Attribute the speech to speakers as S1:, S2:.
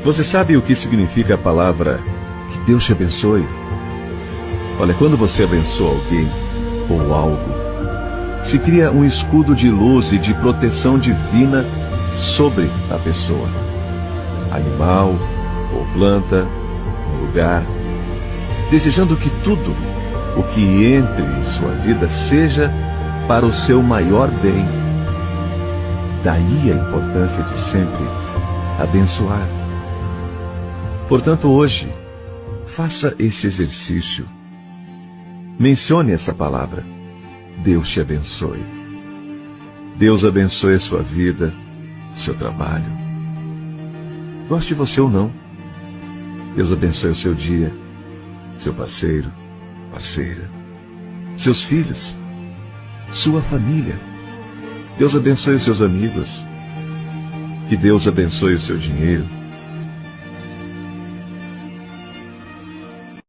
S1: Você sabe o que significa a palavra que Deus te abençoe? Olha, quando você abençoa alguém ou algo, se cria um escudo de luz e de proteção divina sobre a pessoa, animal ou planta, lugar, desejando que tudo o que entre em sua vida seja para o seu maior bem. Daí a importância de sempre abençoar. Portanto, hoje, faça esse exercício. Mencione essa palavra. Deus te abençoe. Deus abençoe a sua vida, seu trabalho. Goste você ou não. Deus abençoe o seu dia, seu parceiro, parceira, seus filhos, sua família. Deus abençoe os seus amigos. Que Deus abençoe o seu dinheiro,